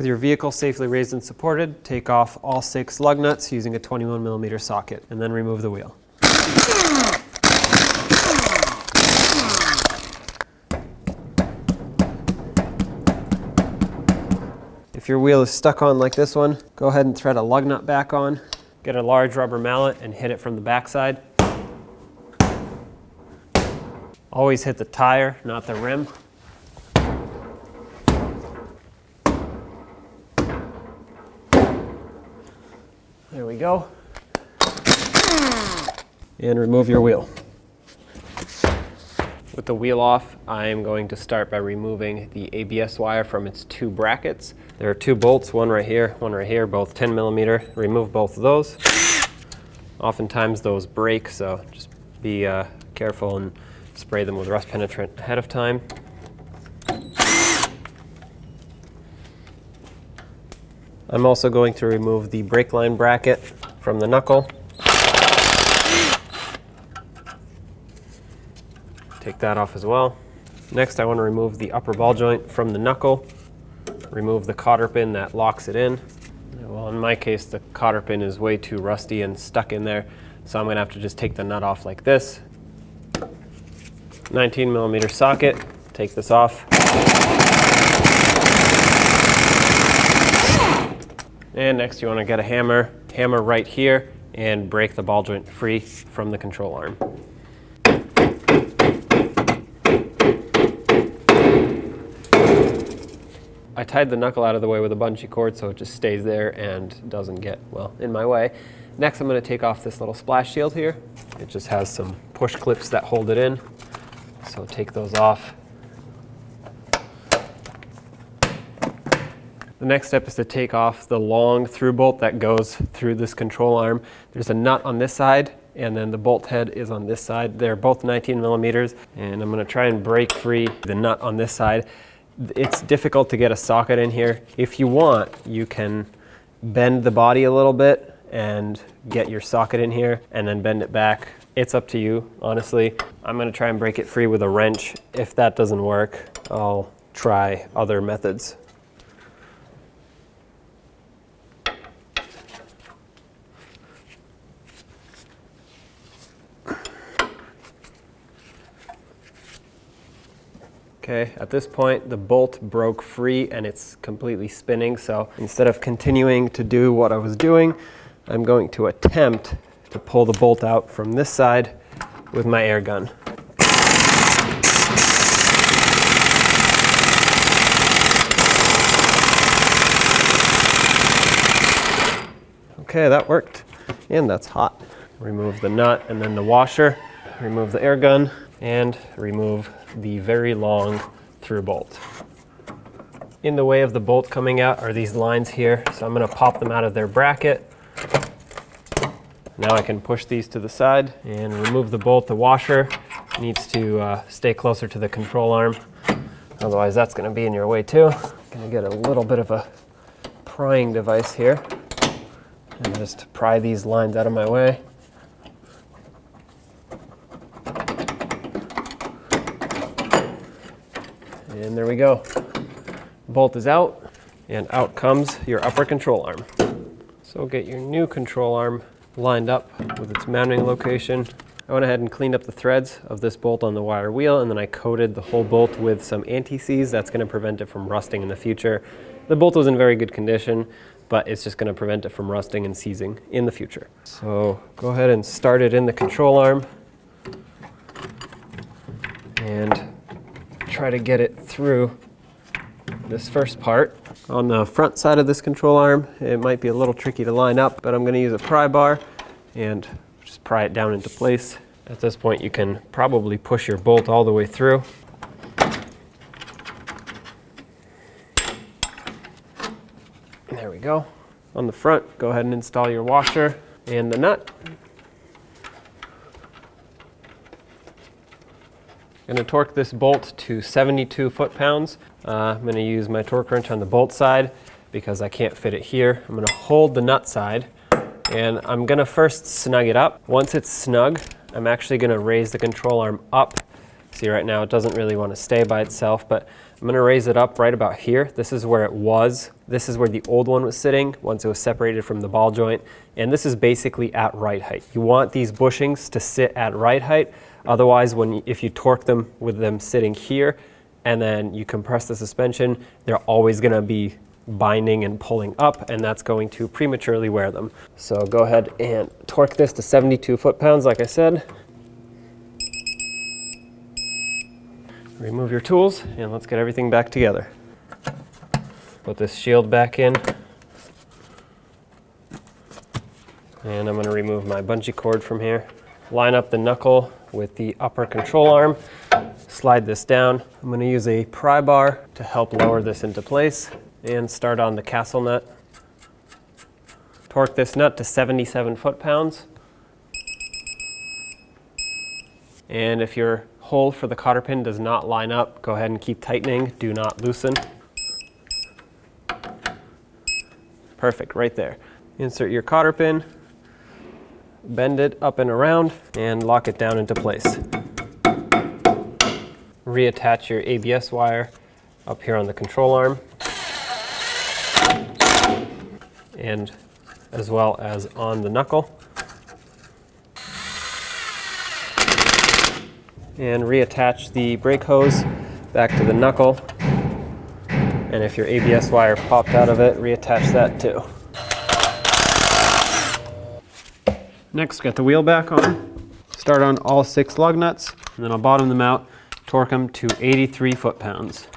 With your vehicle safely raised and supported, take off all 6 lug nuts using a 21mm socket, and then remove the wheel. If your wheel is stuck on like this one, go ahead and thread a lug nut back on. Get a large rubber mallet and hit it from the backside. Always hit the tire, not the rim. There we go. And remove your wheel. With the wheel off, I am going to start by removing the ABS wire from its 2 brackets. There are 2 bolts, one right here, both 10mm. Remove both of those. Oftentimes those break, so just be careful and spray them with rust penetrant ahead of time. I'm also going to remove the brake line bracket from the knuckle. Take that off as well. Next, I want to remove the upper ball joint from the knuckle. Remove the cotter pin that locks it in. Well, in my case, the cotter pin is way too rusty and stuck in there, so I'm going to have to just take the nut off like this. 19mm socket, take this off. And next you want to get a hammer right here and break the ball joint free from the control arm. I tied the knuckle out of the way with a bungee cord so it just stays there and doesn't get, well, in my way. Next I'm going to take off this little splash shield here. It just has some push clips that hold it in. So take those off. The next step is to take off the long through bolt that goes through this control arm. There's a nut on this side and then the bolt head is on this side. They're both 19mm and I'm going to try and break free the nut on this side. It's difficult to get a socket in here. If you want, you can bend the body a little bit and get your socket in here and then bend it back. It's up to you, honestly. I'm going to try and break it free with a wrench. If that doesn't work, I'll try other methods. Okay, at this point the bolt broke free and it's completely spinning, so instead of continuing to do what I was doing, I'm going to attempt to pull the bolt out from this side with my air gun. Okay, that worked, and that's hot. Remove the nut and then the washer, remove the air gun, and remove the very long through bolt. In the way of the bolt coming out are these lines here, so I'm going to pop them out of their bracket. Now I can push these to the side and remove the bolt. The washer needs to stay closer to the control arm, otherwise that's going to be in your way too. Going to get a little bit of a prying device here and just pry these lines out of my way. And there we go. Bolt is out, and out comes your upper control arm. So get your new control arm lined up with its mounting location. I went ahead and cleaned up the threads of this bolt on the wire wheel, and then I coated the whole bolt with some anti-seize. That's going to prevent it from rusting in the future. The bolt was in very good condition, but it's just going to prevent it from rusting and seizing in the future. So go ahead and start it in the control arm and try to get it through this first part. On the front side of this control arm, it might be a little tricky to line up, but I'm going to use a pry bar and just pry it down into place. At this point, you can probably push your bolt all the way through. There we go. On the front, go ahead and install your washer and the nut. I'm going to torque this bolt to 72 foot-pounds. I'm going to use my torque wrench on the bolt side because I can't fit it here. I'm going to hold the nut side and I'm going to first snug it up. Once it's snug, I'm actually going to raise the control arm up See, right now it doesn't really want to stay by itself, but I'm going to raise it up right about here. This is where it was. This is where the old one was sitting once it was separated from the ball joint. And this is basically at right height. You want these bushings to sit at right height. Otherwise, if you torque them with them sitting here and then you compress the suspension, they're always going to be binding and pulling up, and that's going to prematurely wear them. So go ahead and torque this to 72 foot-pounds, like I said. Remove your tools, and let's get everything back together. Put this shield back in. And I'm going to remove my bungee cord from here. Line up the knuckle with the upper control arm. Slide this down. I'm going to use a pry bar to help lower this into place. And start on the castle nut. Torque this nut to 77 foot-pounds. And if your hole for the cotter pin does not line up, go ahead and keep tightening. Do not loosen. Perfect, right there. Insert your cotter pin, bend it up and around, and lock it down into place. Reattach your ABS wire up here on the control arm, and as well as on the knuckle. And reattach the brake hose back to the knuckle. And if your ABS wire popped out of it, reattach that too. Next, get the wheel back on. Start on all 6 lug nuts, and then I'll bottom them out, torque them to 83 foot-pounds.